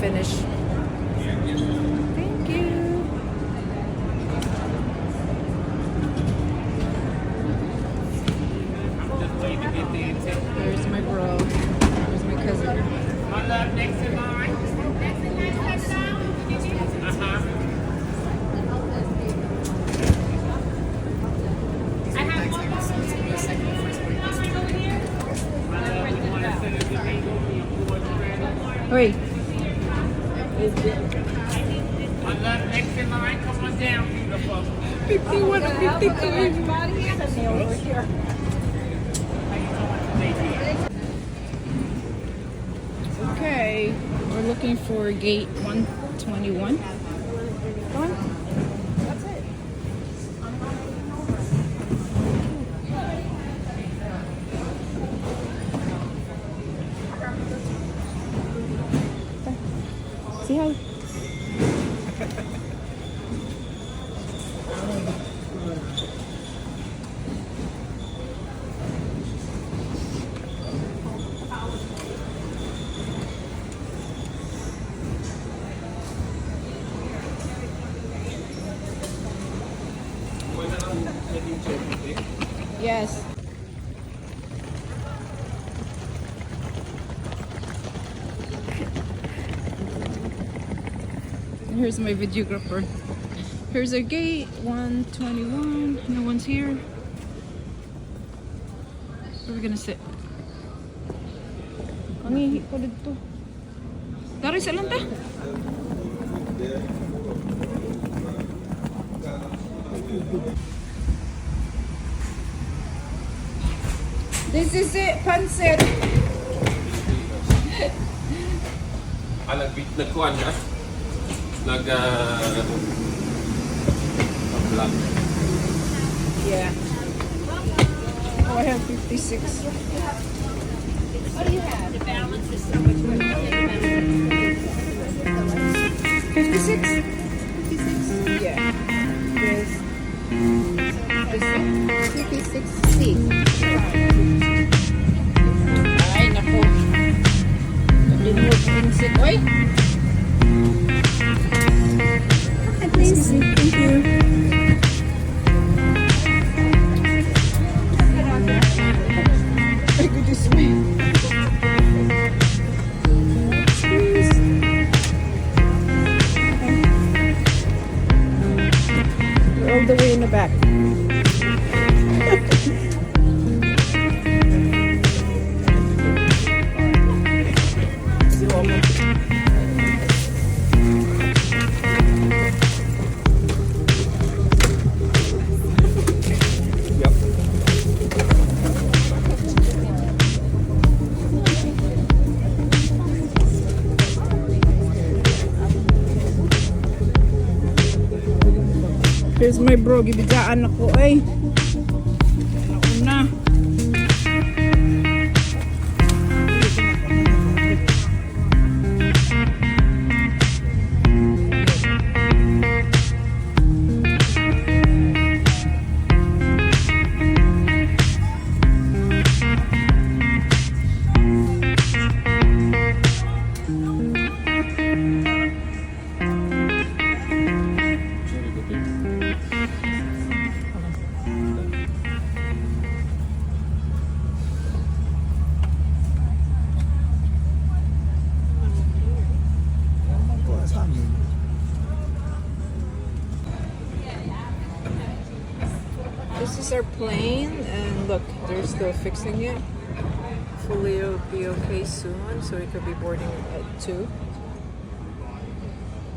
finish. Thank you. There's my bro. There's my cousin. Wait. Next in line, come on down, beautiful. 51 and 52. Okay, we're looking for gate 121. Come on. That's it. See how? Yes. Here's my videographer. Here's a gate 121. No one's here. Where are we gonna sit? Ang ihi ko dito. Dari sa lang ta? This is it, pancit. Nagkuhan ka? Vlog. Yeah. Oh, I have 56. What do you have? The balance is so much more. 56? 56? Yeah. Yes. 56C. Ay, naku. Nalimuot pinsit. Oy! Please. Thank you. I could just wait. Please. We're all the way in the back. Here's my bro, gibidaan ako ay. Nauna. This is our plane, and look, they're still fixing it. Hopefully it'll be okay soon, so we could be boarding at 2.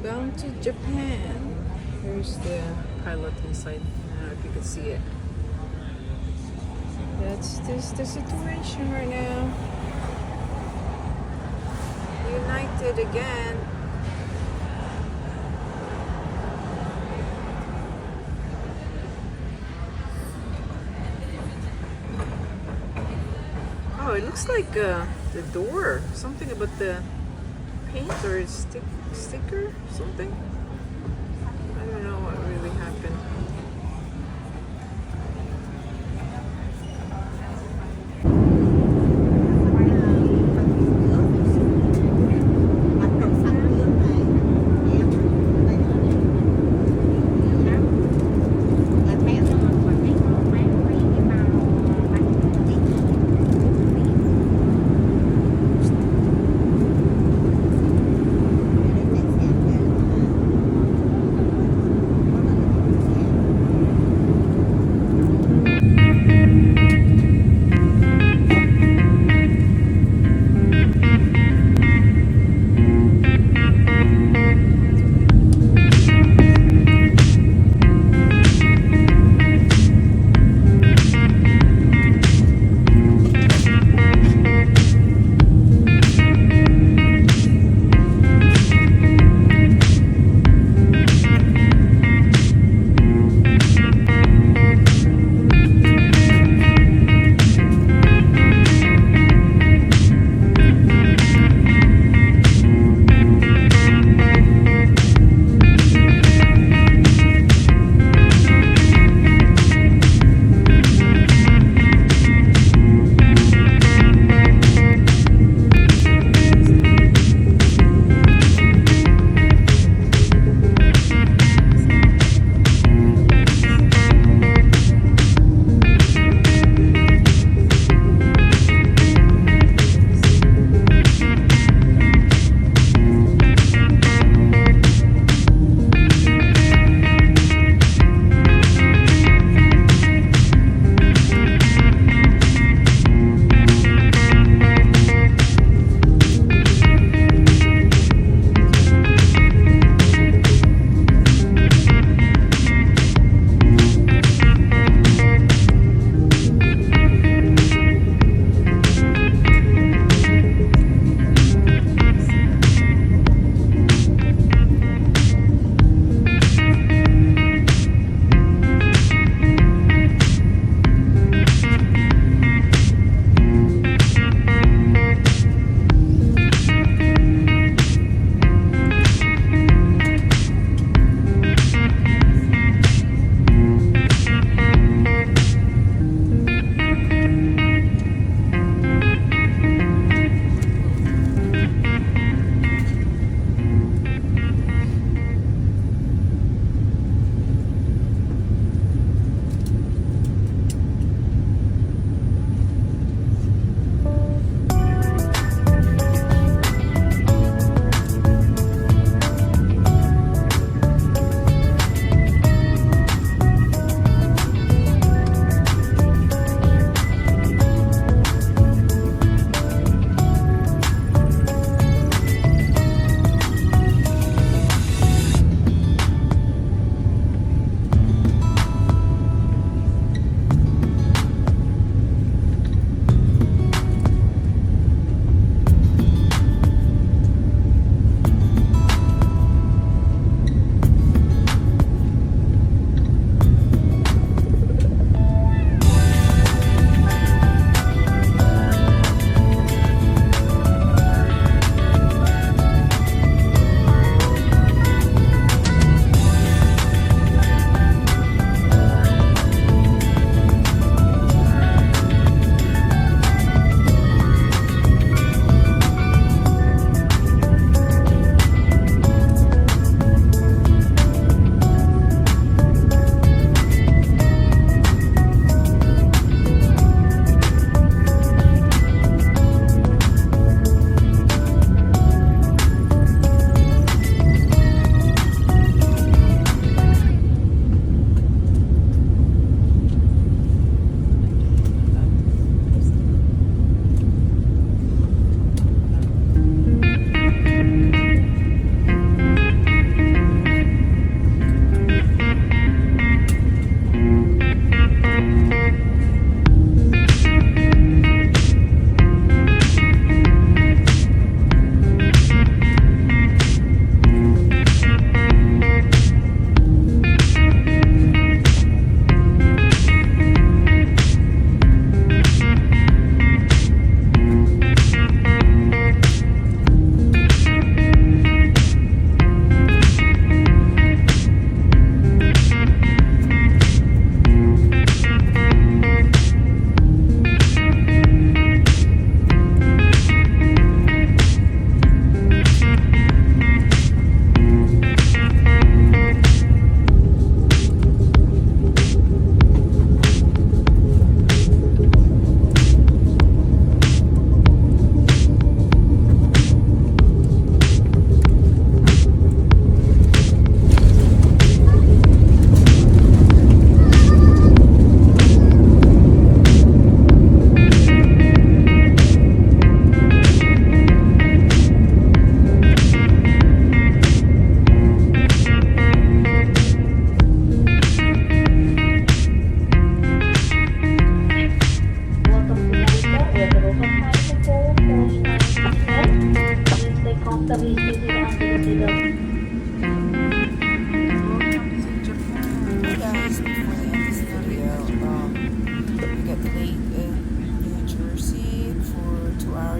Bound to Japan. Here's the pilot inside. I don't know if you can see it. That's the situation right now. United again. Oh, it looks like the door. Something about the paint or sticker, something. I don't know what really happened.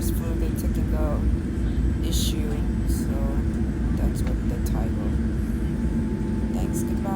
remorseful, the technical issue. So that's what the title. Thanks, goodbye.